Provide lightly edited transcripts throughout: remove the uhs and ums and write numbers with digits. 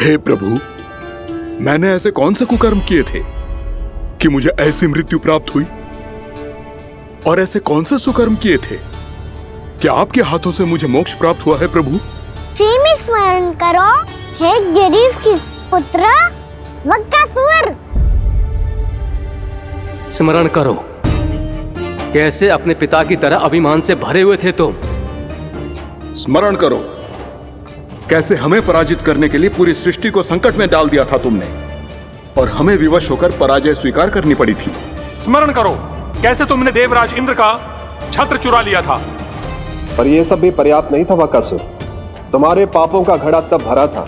हे प्रभु, मैंने ऐसे कौन से कुकर्म किए थे कि मुझे ऐसी मृत्यु प्राप्त हुई? और ऐसे कौन से सुकर्म किए थे कि आपके हाथों से मुझे मोक्ष प्राप्त हुआ है प्रभु? में स्मरण करो, हे जरीफ की पुत्र वक्कासुर। स्मरण करो, कैसे अपने पिता की तरह अभिमान से भरे हुए थे तुम। स्मरण करो, कैसे हमें पराजित करने के लिए पूरी सृष्टि को संकट में डाल दिया था तुमने, और हमें विवश होकर पराजय स्वीकार करनी पड़ी थी। स्मरण करो, कैसे तुमने देवराज इंद्र का छत्र चुरा लिया था। पर यह सब भी पर्याप्त नहीं था वक्कासुर। तुम्हारे पापों का घड़ा तब भरा था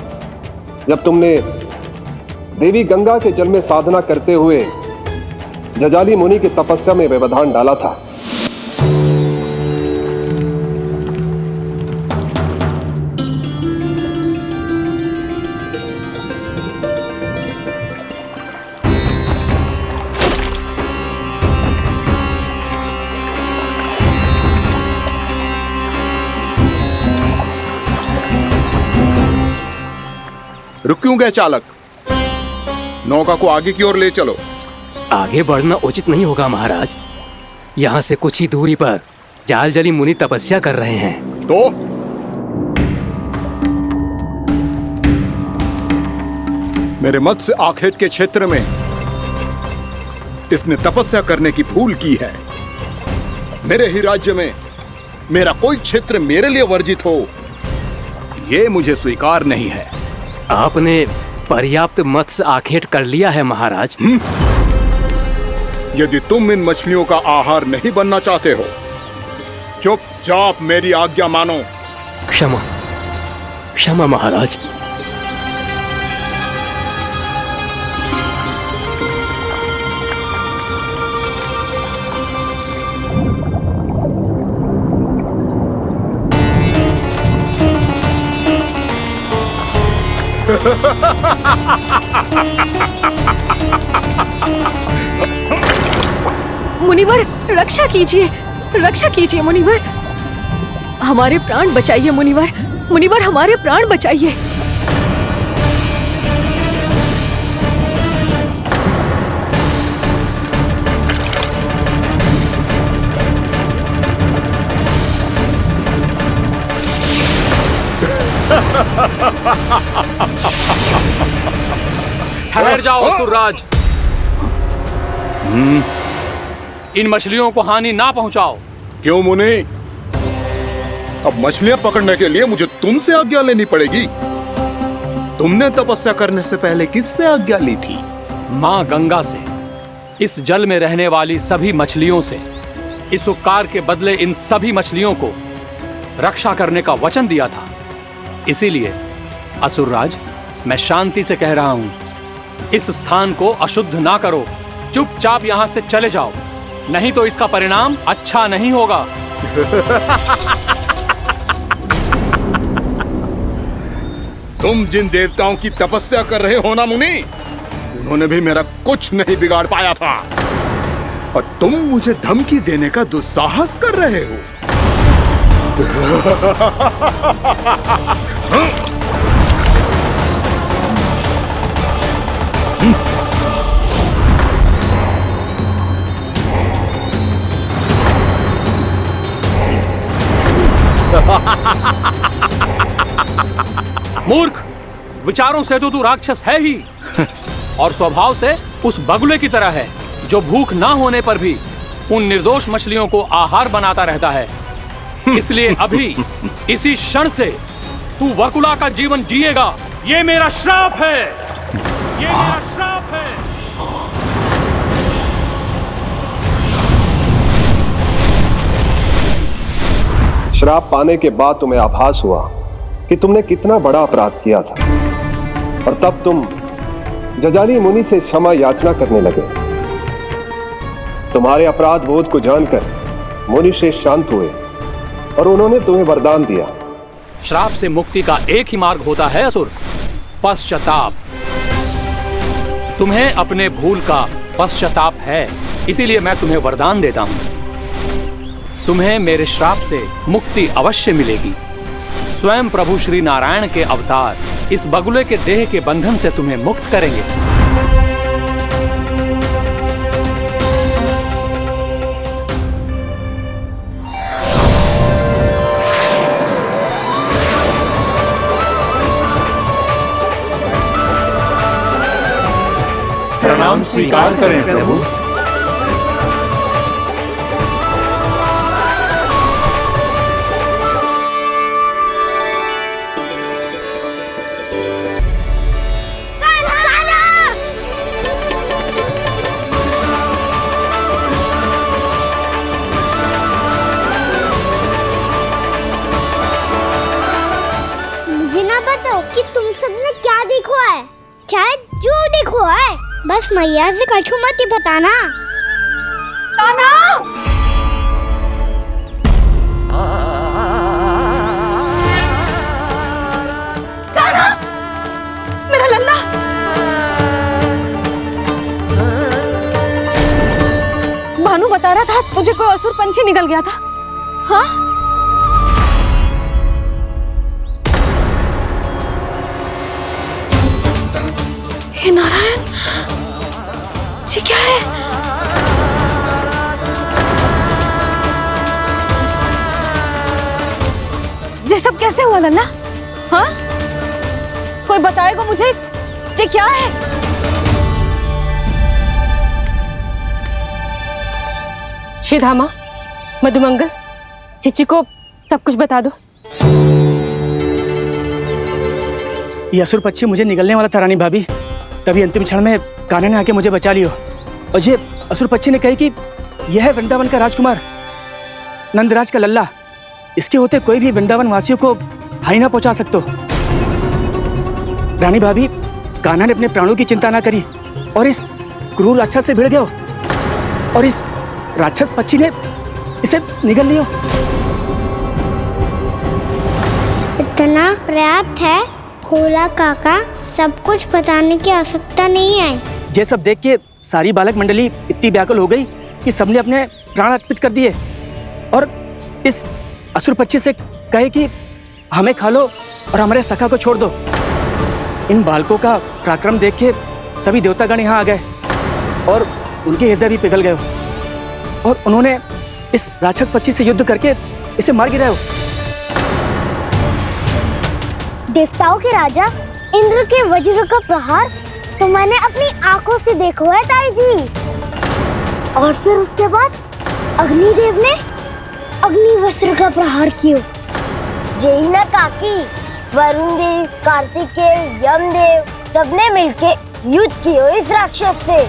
जब तुमने देवी गंगा के जल में साधना करते हुए जजाली मुनि की तपस्या में व्यवधान डाला था। रुक क्यों गए चालक? नौका को आगे की ओर ले चलो। आगे बढ़ना उचित नहीं होगा महाराज। यहाँ से कुछ ही दूरी पर जालजली मुनि तपस्या कर रहे हैं। तो मेरे मत्स्य आखेट के क्षेत्र में इसने तपस्या करने की भूल की है। मेरे ही राज्य में मेरा कोई क्षेत्र मेरे लिए वर्जित हो, यह मुझे स्वीकार नहीं है। आपने पर्याप्त मत्स्य आखेट कर लिया है महाराज। यदि तुम इन मछलियों का आहार नहीं बनना चाहते हो, चुपचाप मेरी आज्ञा मानो। क्षमा, क्षमा महाराज। मुनिवर, रक्षा कीजिए, रक्षा कीजिए मुनिवर। हमारे प्राण बचाइए मुनिवर, मुनिवर हमारे प्राण बचाइए। ठहर जाओ असुरराज। इन मछलियों को हानि ना पहुंचाओ। क्यों मुनि? अब मछलियां पकड़ने के लिए मुझे तुमसे आज्ञा लेनी पड़ेगी। तुमने तपस्या करने से पहले किससे आज्ञा ली थी? मां गंगा से, इस जल में रहने वाली सभी मछलियों से। इस उपकार के बदले इन सभी मछलियों को रक्षा करने का वचन दिया था। इसीलिए असुरराज, मैं शांति से कह रहा हूं, इस स्थान को अशुद्ध ना करो। चुपचाप यहां से चले जाओ, नहीं तो इसका परिणाम अच्छा नहीं होगा। तुम जिन देवताओं की तपस्या कर रहे हो ना मुनि, उन्होंने भी मेरा कुछ नहीं बिगाड़ पाया था, और तुम मुझे धमकी देने का दुस्साहस कर रहे हो। मूर्ख, विचारों से तो तू राक्षस है ही, और स्वभाव से उस बगुले की तरह है जो भूख ना होने पर भी उन निर्दोष मछलियों को आहार बनाता रहता है। इसलिए अभी इसी क्षण से तू वकुला का जीवन जिएगा। ये मेरा श्राप है, ये मेरा श्राप है। श्राप पाने के बाद तुम्हें आभास हुआ कि तुमने कितना बड़ा अपराध किया था, और तब तुम जजाली मुनि से क्षमा याचना करने लगे। तुम्हारे अपराध बोध को जानकर मुनि श्रेष्ठ शांत हुए और उन्होंने तुम्हें वरदान दिया। श्राप से मुक्ति का एक ही मार्ग होता है असुर, पश्चाताप। तुम्हें अपने भूल का पश्चाताप है, इसीलिए मैं तुम्हें वरदान देता हूं। तुम्हें मेरे श्राप से मुक्ति अवश्य मिलेगी। स्वयं प्रभु श्री नारायण के अवतार इस बगुले के देह के बंधन से तुम्हें मुक्त करेंगे। प्रणाम स्वीकार करें प्रभु। मुझे ना बताओ कि तुम सबने क्या देखा है, चाहे जो देखो है, बस मैया से कछु मत ही बताना। कान्हा! कान्हा! मेरा लल्ला! भानु बता रहा था तुझे कोई असुर पंछी निकल गया था। हाँ? हे नारायण, ये क्या है? ये सब कैसे हुआ लल्ला? हाँ? कोई बताएगा मुझे ये क्या है? श्रीधामा, मधुमंगल, चिची को सब कुछ बता दो। ये असुर पक्षी मुझे निगलने वाला था रानी भाभी, तभी अंतिम क्षण में कान्हा ने आके मुझे बचा लियो। और ये असुर पक्षी ने कही कि यह है वृंदावन का राजकुमार, नंदराज का लल्ला। इसके होते कोई भी वृंदावन वासियों को हानि ना पहुंचा सकते। रानी भाभी, कान्हा ने अपने प्राणों की चिंता ना करी और इस क्रूर राक्षस से भिड़ गयो और इस राक्षस पक्षी ने इसे निगल लियो। इतना पर्याप्त है भोला काका, सब कुछ बताने की आवश्यकता नहीं है। ये सब देख के सारी बालक मंडली इतनी व्याकुल हो गई कि सबने अपने प्राण अर्पित कर दिए और इस असुर पक्षी से कहे कि हमें खा लो और हमारे सखा को छोड़ दो। इन बालकों का पराक्रम देख के सभी देवतागण यहाँ आ गए और उनके हृदय भी पिघल गए और उन्होंने इस राक्षस पक्षी से युद्ध करके इसे मार गिराया। देवताओं के राजा इंद्र के वज्र का प्रहार तो मैंने अपनी आंखों से देखा है ताई जी। और फिर उसके बाद अग्निदेव ने अग्निवस्त्र का प्रहार किया। जय ना काकी, वरुण देव, कार्तिकेय, यमदेव सबने मिलके युद्ध किया इस राक्षस से।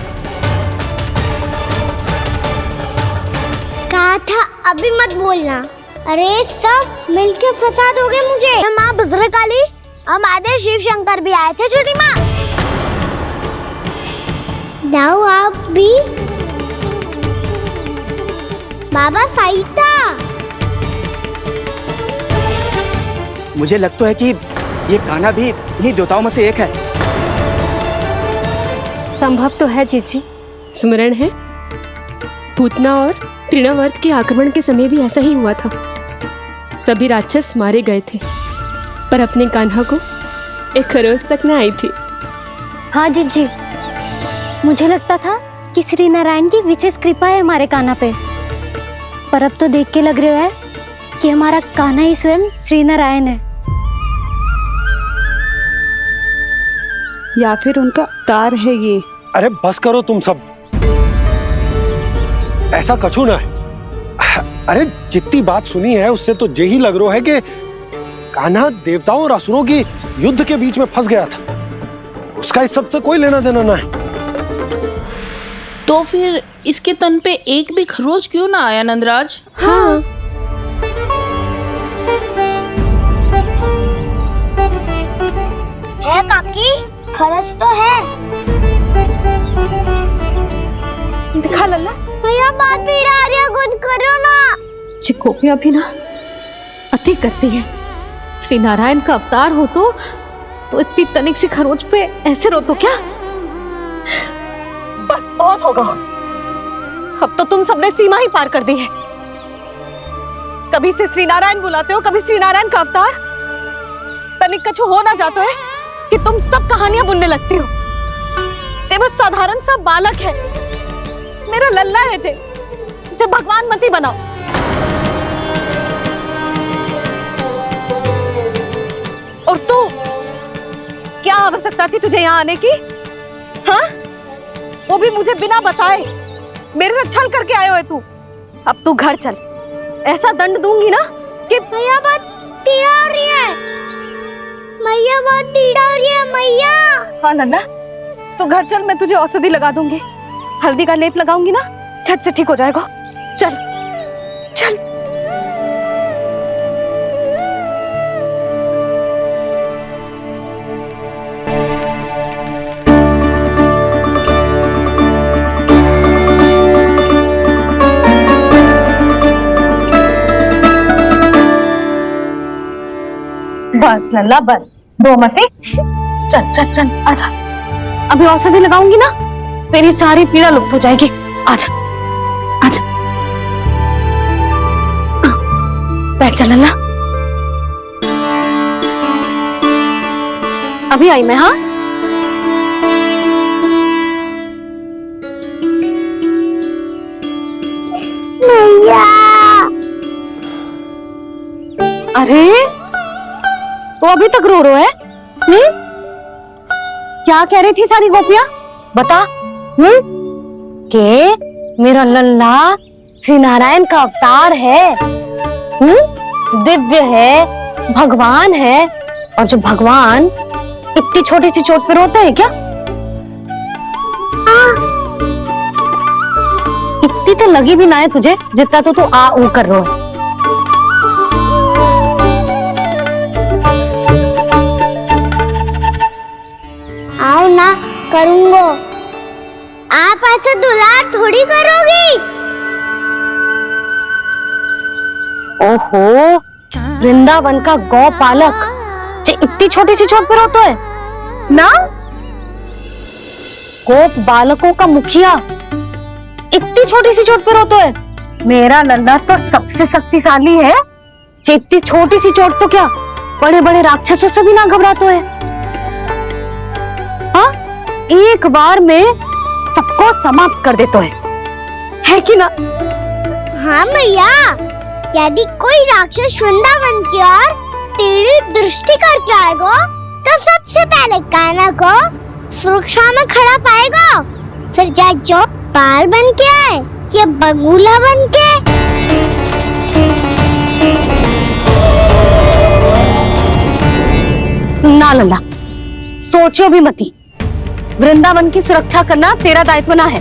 कहा था अभी मत बोलना। अरे सब मिलके फंसा दोगे मुझे। माँ भद्रकाली, हमारे शिव शंकर भी आए थे छोटी माँ। जाओ आप भी। बाबा साईता, मुझे लगता है कि ये कान्हा भी इन्हीं देवताओं में से एक है। संभव तो है चीची। स्मरण है, पूतना और तृणावर्त के आक्रमण के समय भी ऐसा ही हुआ था। सभी राक्षस मारे गए थे, पर अपने कान्हा को एक खरोच तक न आई थी। हाँ जीजी, मुझे लगता था कि श्री नारायण की विशेष कृपा है हमारे कान्हा पे, पर अब तो देख के लग रहा है कि हमारा कान्हा ही स्वयं श्री नारायण है। या फिर उनका अवतार है ये। अरे बस करो तुम सब, ऐसा कछु ना है। अरे जितनी बात सुनी है उससे तो यही लग रहा है कि कान्हा देवताओं और असुरों की युद्ध के बीच में फंस गया था। उसका इस सब से कोई लेना देना ना है। तो फिर इसके तन पे एक भी खरोच क्यों ना आया नंदराज? हाँ, है काकी, खरच तो है। दिखा लल्ला। भैया बात पीड़ा आ रही है, कुछ करो ना। चिकोपिया भी ना अति करती है। श्री नारायण का अवतार हो तो इतनी तनिक सी खरोच पे ऐसे रो तो क्या? बस बहुत होगा। अब तो तुम सबने सीमा ही पार कर दी है। कभी से श्री नारायण बुलाते हो, कभी श्री नारायण का अवतार। तनिक कछु हो ना जाता है कि तुम सब कहानियां बुनने लगती हो। जे बस साधारण सा बालक है, मेरा लल्ला है जे, इसे भगवान मत ही बनाओ। और तू, क्या आवश्यकता थी तुझे यहाँ आने की? हाँ, वो भी मुझे बिना बताए। मेरे साथ छल करके आयो है तू। अब तू घर चल, ऐसा दंड दूंगी ना कि मैया बहुत पीड़ा हो रही है, मैया बहुत पीड़ा हो रही है मैया। हाँ लल्ला, तू घर चल, मैं तुझे औषधि लगा दूंगी। हल्दी का लेप लगाऊंगी ना, झट से ठीक हो जाएगा। चल चल। बस लल्ला बस, रो मत। चल चल चल, आजा। अभी औषधि लगाऊंगी ना, तेरी सारी पीड़ा लुप्त हो जाएगी। आजा आजा, बैठ जा लल्ला। अभी आई मैं। हाँ, मैया। अरे तो अभी तक रो रो है? क्या कह रही थी सारी गोपियां? बता। के मेरा लल्ला श्री नारायण का अवतार है, दिव्य है, भगवान है। और जो भगवान इतनी छोटी सी चोट पे रोते हैं क्या? इतनी तो लगी भी ना है तुझे जितना तो तू आ ऊ कर रो है। आओ ना, करूंगो। आप ऐसा दुलार थोड़ी करोगी। ओहो, वृंदावन का गौ पालक जो इतनी छोटी सी चोट पे रोता है ना? गोप बालकों का मुखिया इतनी छोटी सी चोट पे रोता है? मेरा लल्ला तो सबसे शक्तिशाली है। इतनी छोटी सी चोट तो क्या बड़े बड़े राक्षसों से भी ना घबराता है। हाँ, एक बार में सबको समाप्त कर देता है कि ना? हाँ मैया, यदि कोई राक्षस वृंदावन की ओर तेरी दृष्टि करके आएगा तो सबसे पहले कान्हा को सुरक्षा में खड़ा पाएगा, फिर चाहे जो बाल बन के आए या बगुला बन के। ना लल्ला, सोचो भी मती। वृंदावन की सुरक्षा करना तेरा दायित्व ना है।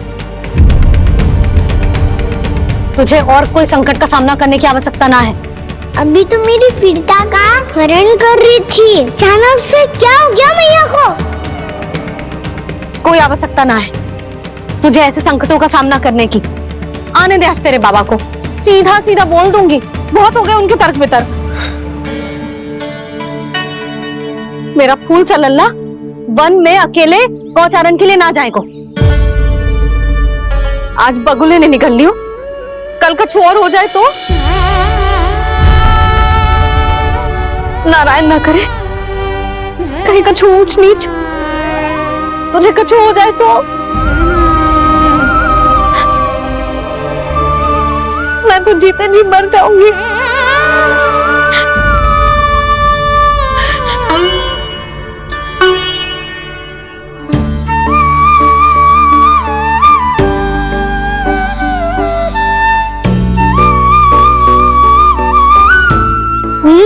तुझे और कोई संकट का सामना करने की आवश्यकता ना है। अभी तो मेरी पीड़िता का हरण कर रही थी, अचानक से क्या हो गया मैया को? कोई आवश्यकता ना है तुझे ऐसे संकटों का सामना करने की। आने दे आज तेरे बाबा को, सीधा सीधा बोल दूंगी। बहुत हो गए उनके तर्क वितर्क। मेरा फूल सा लल्ला वन में अकेले गौचारण के लिए ना जाए को। आज बगुले ने निकल लियो, कल का छोर हो जाए तो? नारायण ना करे, कहीं कछु ऊंच नीच तुझे कछु हो जाए तो? मैं तो जीते जी मर जाऊंगी।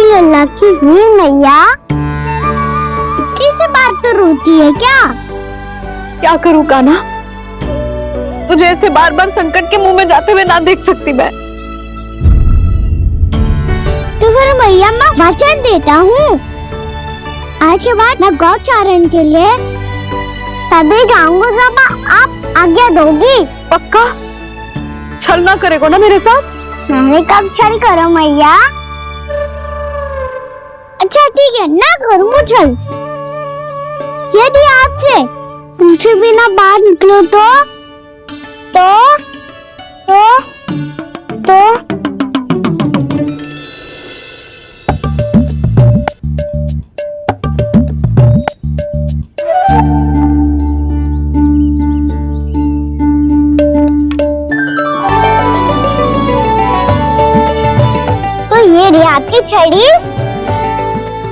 लल्ला की वीर मैया इतनी से बात तो रोती है क्या? क्या करूं कान्हा, तुझे ऐसे बार बार संकट के मुंह में जाते हुए ना देख सकती मैं। तो फिर मैया मैं वचन देता हूँ, आज के बाद मैं गौचारण के लिए तभी जाऊंगा जब आप आज्ञा दोगी। पक्का? छल ना करेगा ना मेरे साथ? मैंने कब छल करो मैया? अच्छा ठीक है, ना करूँगा छल। यदि आपसे पूछे बिना बाहर निकलो तो ये रही आपकी छड़ी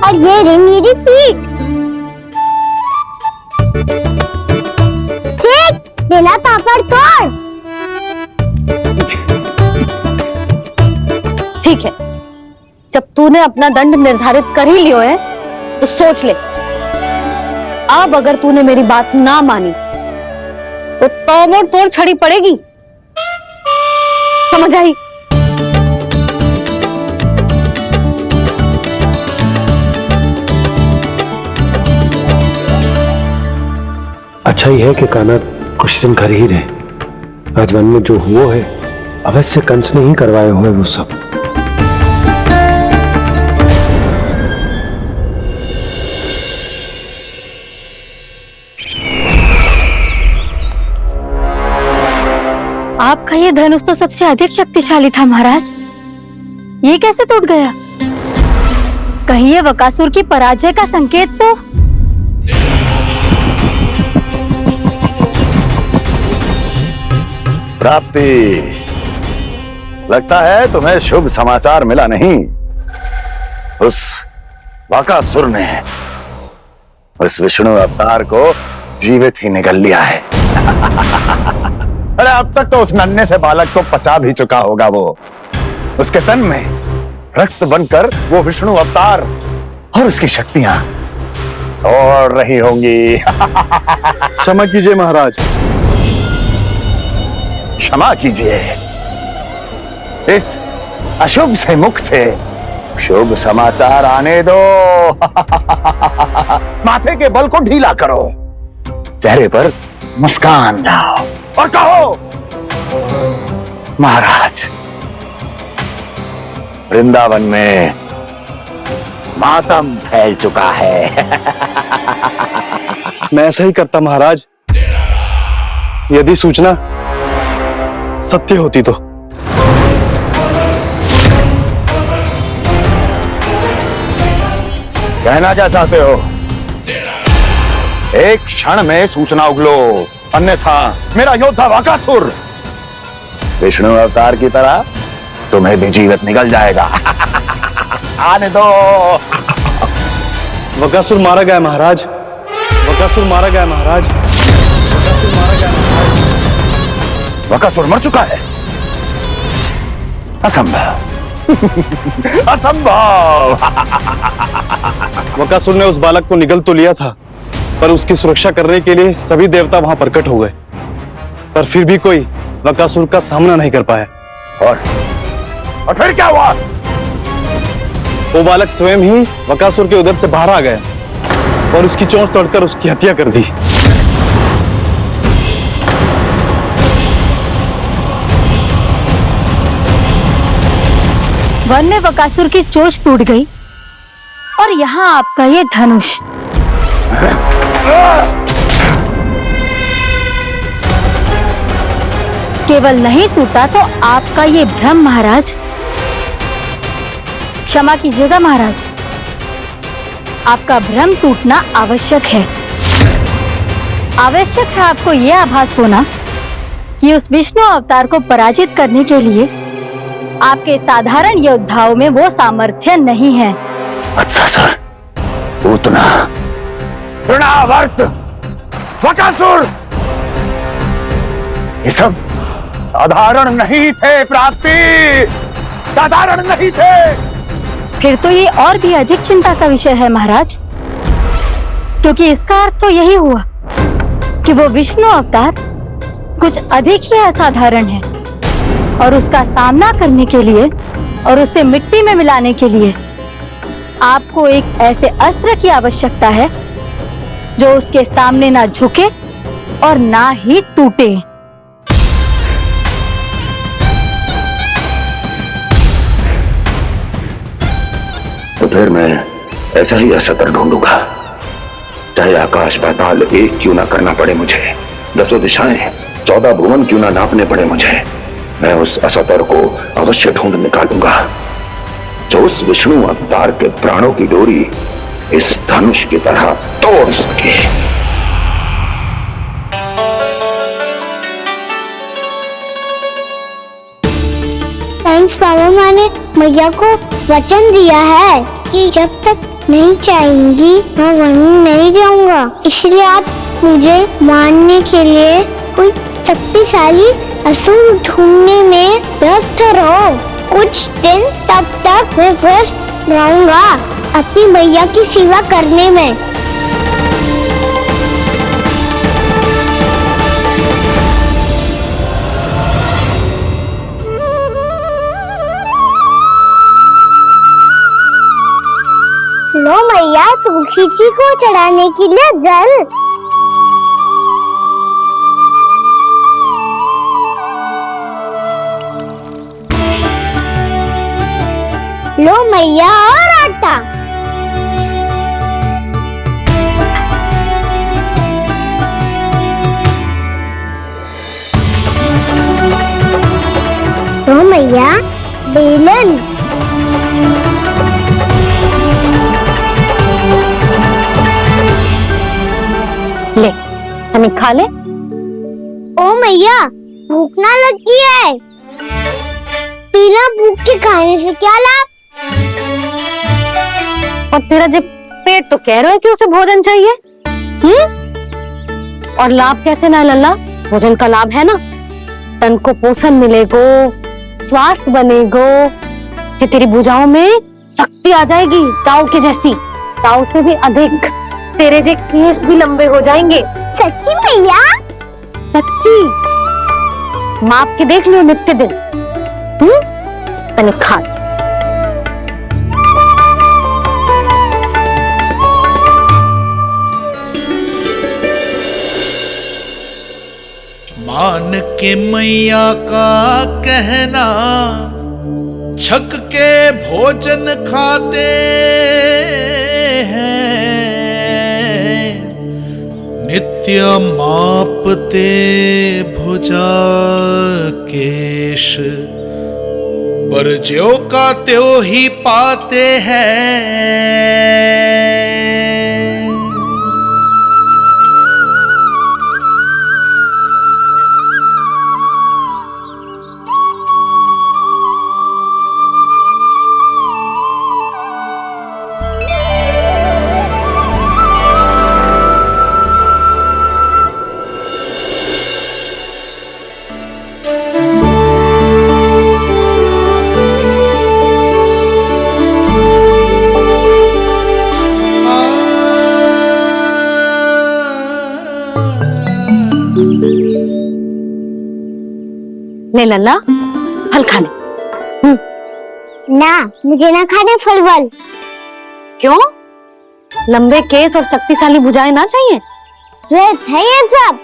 और ये रही मेरी पीठ। चेक बिना तापड़ तोड़। ठीक है, जब तूने अपना दंड निर्धारित कर ही लियो है तो सोच ले, अब अगर तूने मेरी बात ना मानी तो ताबड़ तोड़ छड़ी पड़ेगी, समझ आई? अच्छा ही है कि कान्हा कुछ दिन घर ही रहे। आज वन में जो हुआ है अवश्य कंस ने ही करवाए हुए वो सब। आपका ये धनुष तो सबसे अधिक शक्तिशाली था महाराज, ये कैसे टूट गया? कहीं ये बकासुर की पराजय का संकेत तो? प्राप्ति, लगता है तुम्हें शुभ समाचार मिला नहीं। उस बकासुर ने उस विष्णु अवतार को जीवित ही निगल लिया है। अरे अब तक तो उस नन्हे से बालक को पचा भी चुका होगा वो। उसके तन में रक्त बनकर वो विष्णु अवतार और उसकी शक्तियां और रही होंगी। क्षमा कीजिए महाराज। क्षमा कीजिए, इस अशुभ से मुख से शुभ समाचार आने दो। माथे के बल को ढीला करो, चेहरे पर मुस्कान लाओ और कहो, महाराज, वृंदावन में मातम फैल चुका है। मैं ऐसा ही करता महाराज, यदि सूचना सत्य होती तो। कहना क्या चाहते हो? एक क्षण में सूचना उगलो, अन्यथा मेरा योद्धा बकासुर विष्णु अवतार की तरह तुम्हें भी जीवित निकल जाएगा। आने दो। बकासुर मारा गया महाराज, बकासुर मारा गया महाराज, बकासुर मारा गया महाराज। बकासुर मर चुका है? असंभव। असंभव। बकासुर ने उस बालक को निगल तो लिया था, पर उसकी सुरक्षा करने के लिए सभी देवता वहां प्रकट हो गए, पर फिर भी कोई बकासुर का सामना नहीं कर पाया। और फिर क्या हुआ? वो बालक स्वयं ही बकासुर के उदर से बाहर आ गया और उसकी चोंच तोड़कर उसकी हत्या कर दी। वन में बकासुर की चोंच टूट गई और यहाँ आपका ये धनुष। केवल नहीं टूटा तो आपका ये भ्रम महाराज। क्षमा कीजिएगा महाराज, आपका भ्रम टूटना आवश्यक है। आवश्यक है आपको यह आभास होना कि उस विष्णु अवतार को पराजित करने के लिए आपके साधारण योद्धाओं में वो सामर्थ्य नहीं है। अच्छा सर, उतना तृणावर्त, बकासुर, ये सब साधारण नहीं थे प्राप्ति, साधारण नहीं थे। फिर तो ये और भी अधिक चिंता का विषय है महाराज, क्योंकि इसका अर्थ तो यही हुआ कि वो विष्णु अवतार कुछ अधिक ही असाधारण है और उसका सामना करने के लिए और उसे मिट्टी में मिलाने के लिए आपको एक ऐसे अस्त्र की आवश्यकता है जो उसके सामने ना झुके और ना ही टूटे। तो फिर मैं ऐसा ही असत्र ढूंढूंगा, चाहे आकाश पाताल एक क्यों ना करना पड़े मुझे, 10 दिशाएं 14 भुवन क्यों ना नापने पड़े मुझे। मैं उस असतर को अवश्य ढूंढ निकालूंगा जो उस विष्णु अवतार के प्राणों की डोरी इस धनुष की तरह तोड़ सके। थैंक्स बाबा, मैंने मैया को वचन दिया है कि जब तक नहीं चाहेंगी मैं वहीं नहीं जाऊंगा। इसलिए आप मुझे मारने के लिए कोई शक्तिशाली असुर ढूंढने में व्यस्त रहो। कुछ दिन तब तक मैं व्यस्त रहूंगा अपनी मैया की सेवा करने में। लो मैया, तुलसी जी को चढ़ाने के लिए जल। लो मैया, और आटा। लो मैया, बेलन। ले, तने खा ले। ओ मैया, भूख ना लगी है। बिना भूख के खाने से क्या लाभ? और तेरा जब पेट तो कह रहा है कि उसे भोजन चाहिए, और लाभ कैसे ना लल्ला? भोजन का लाभ है ना, तन को पोषण मिलेगो, स्वास्थ्य बनेगो, जो तेरी भुजाओं में शक्ति आ जाएगी ताऊ के जैसी, ताऊ से भी अधिक। तेरे जे केस भी लंबे हो जाएंगे। सच्ची मैया? सच्ची। माप के देख लो नित्य दिन। तने खा। मान के मैया का कहना, छक के भोजन खाते हैं, नित्य मापते भुजा केश, पर ज्यो का त्यों ही पाते हैं। ले लल्ला, फल खा ले। ना, मुझे ना खाने फल वल। क्यों? लंबे केस और शक्तिशाली भुजाएं ना चाहिए? व्यर्थ है ये सब।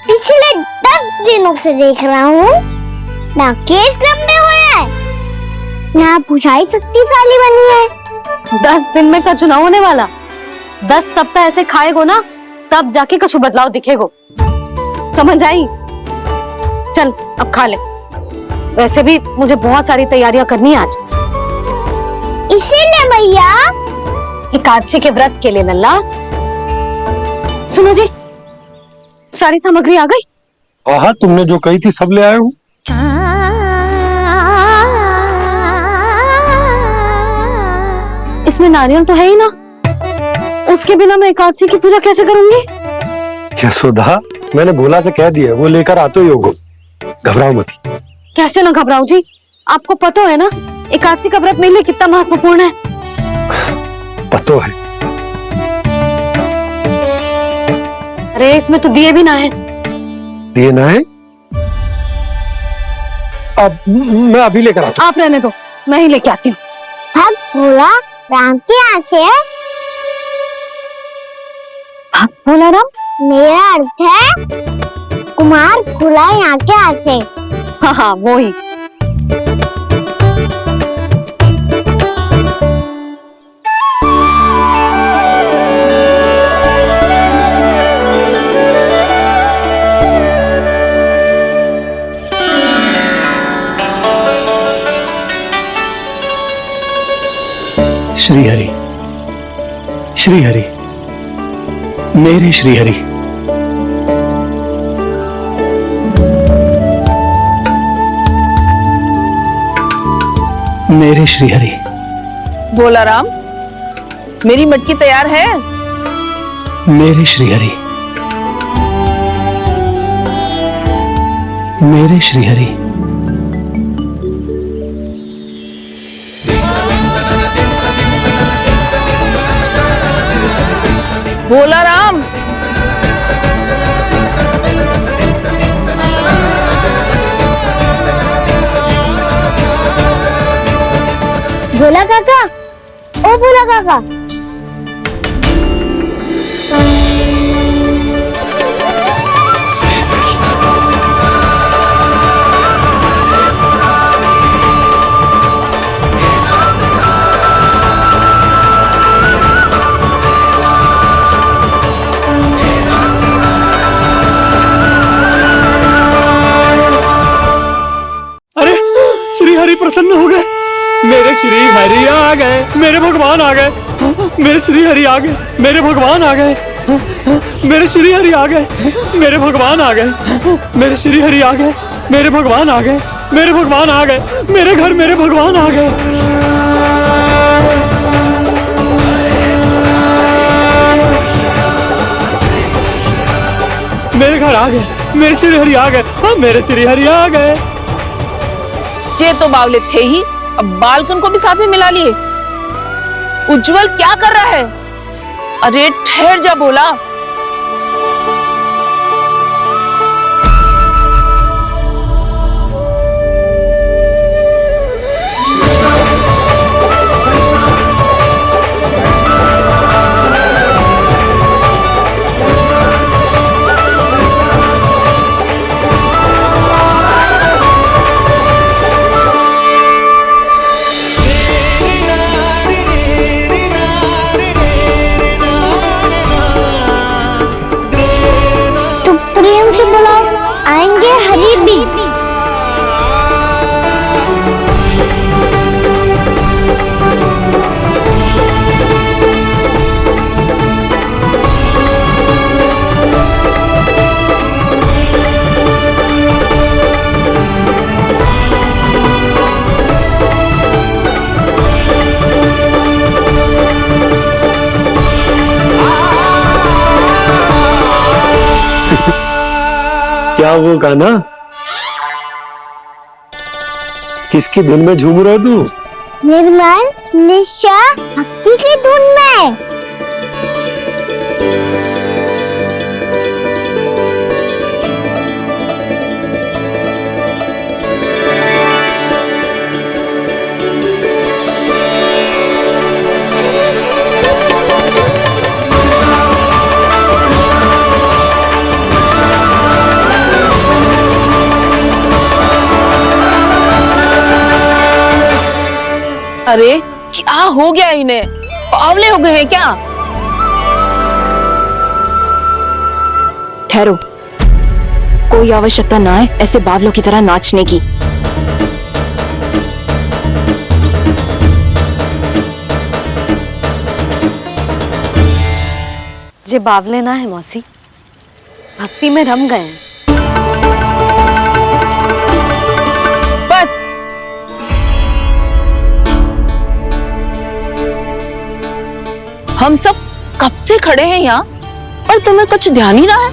पिछले 10 दिनों से देख रहा हूँ, ना केस लंबे हुए हैं, ना भुजाएं शक्तिशाली बनी है। 10 दिन में का चुनाव होने वाला। 10 सप्ताह ऐसे खाएगो ना, तब जाके कुछ बदलाव दिखेगो। समझ आई? चल अब खा ले। वैसे भी मुझे बहुत सारी तैयारियां करनी है आज। इसीलिए भैया, एकादशी के व्रत के लिए लल्ला। सुनो जी, सारी सामग्री आ गई? हाँ, तुमने जो कही थी सब ले आए हूँ। इसमें नारियल तो है ही ना, उसके बिना मैं एकादशी की पूजा कैसे करूंगी? यशोदा, मैंने भोला से कह दिया, वो लेकर आते ही होगा, घबराओ मत। कैसे ना घबराओ जी, आपको पता है ना एकादशी का व्रत मेरे लिए कितना महत्वपूर्ण है। पता है। अरे इसमें तो दिए भी ना है। दिए ना है? अब मैं अभी लेकर आता हूँ। आप रहने दो, मैं ही लेके आती हूँ। भक्त भोला राम के यहाँ से है? भक्त भोला राम? मेरा अर्थ है कुमार भोला यहाँ के यहाँ से। हाँ हाँ, वो ही। श्री हरि, श्री हरि, मेरे श्री हरि। मेरे श्रीहरि। भोला राम, मेरी मटकी तैयार है? मेरे श्रीहरि। मेरे श्रीहरि। भोला राम, भोला काका, ओ भोला काका। अरे श्रीहरि प्रसन्न हो गए। मेरे श्री हरि आ गए, मेरे भगवान आ गए। मेरे श्री हरि आ गए, मेरे भगवान आ गए। मेरे श्री हरि आ गए, मेरे भगवान आ गए। मेरे श्री हरि आ गए, मेरे भगवान आ गए। मेरे भगवान आ गए, मेरे घर मेरे भगवान आ गए। मेरे घर आ गए, मेरे श्री हरि आ गए। हाँ, मेरे श्री हरि आ गए। ये तो बावले थे ही, अब बालकन को भी साथ में मिला लिए। उज्जवल क्या कर रहा है? अरे ठहर जा बोला। प्रेम से बुलाओ, आएंगे हरी भी। क्या वो गाना? किसकी धुन में झूम रहा तू? निर्मल निशा भक्ति की धुन में। अरे क्या हो गया इन्हें? पावले हो गए हैं क्या? ठहरो, कोई आवश्यकता ना है ऐसे बावलों की तरह नाचने की। जे बावले ना है मौसी, भक्ति में रम गए हैं। बस हम सब कब से खड़े हैं यहाँ और तुम्हें कुछ ध्यान ही ना है।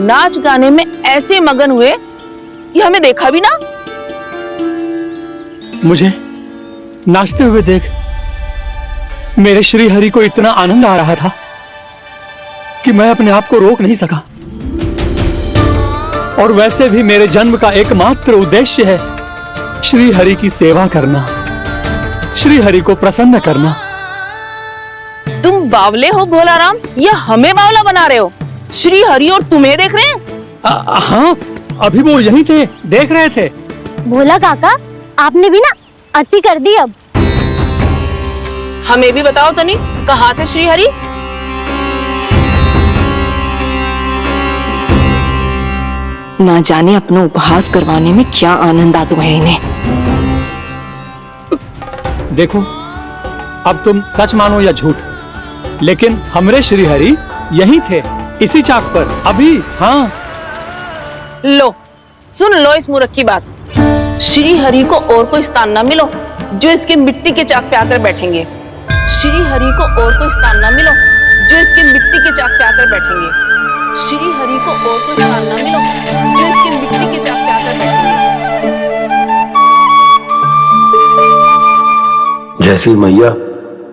नाच गाने में ऐसे मगन हुए कि हमें देखा भी ना। मुझे नाचते हुए देख मेरे श्री हरि को इतना आनंद आ रहा था कि मैं अपने आप को रोक नहीं सका। और वैसे भी मेरे जन्म का एकमात्र उद्देश्य है श्री हरि की सेवा करना, श्री हरि को प्रसन्न करना। तुम बावले हो भोला राम, या हमें बावला बना रहे हो? श्री हरि और तुम्हें देख रहे हैं? हाँ, अभी वो यहीं थे, देख रहे थे। भोला काका, आपने भी ना अति कर दी। अब हमें भी बताओ तो नहीं, कहाँ थे श्री हरि? ना जाने अपना उपहास करवाने में क्या आनंद आता है इन्हें। देखो, अब तुम सच मानो या झूठ, लेकिन हमरे श्री हरि यहीं थे, इसी चाक पर अभी। हाँ लो सुन लो इस मूर्ख की बात। श्री हरि को और कोई स्थान ना मिलो जो इसके मिट्टी के चाक पे आकर बैठेंगे। श्री हरि को और कोई स्थान ना मिलो जो इसके मिट्टी के चाक पे आकर बैठेंगे। श्री हरि को और कोई स्थान ना मिलो जो इसके मिट्टी के चाक पे आकर बैठेंगे। जैसी मैया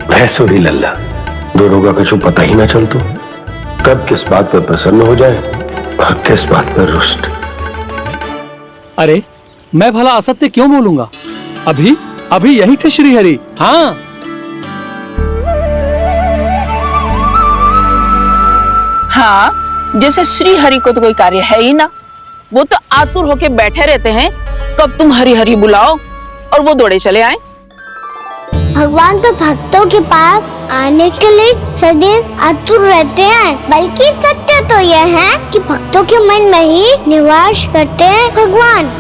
वैसुरी लल्ला, दोनों का कुछ पता ही ना चल तो कब किस बात पर प्रसन्न हो जाए और किस बात पर रुष्ट। अरे मैं भला असत्य क्यों बोलूंगा? अभी अभी यही थे श्री हरि। हाँ हाँ, जैसे श्री हरि को तो कोई कार्य है ही ना, वो तो आतुर होके बैठे रहते हैं कब तुम हरि हरि बुलाओ और वो दौड़े चले आए। भगवान तो भक्तों के पास आने के लिए सदैव आतुर रहते हैं, बल्कि सत्य तो यह है कि भक्तों के मन में ही निवास करते हैं भगवान।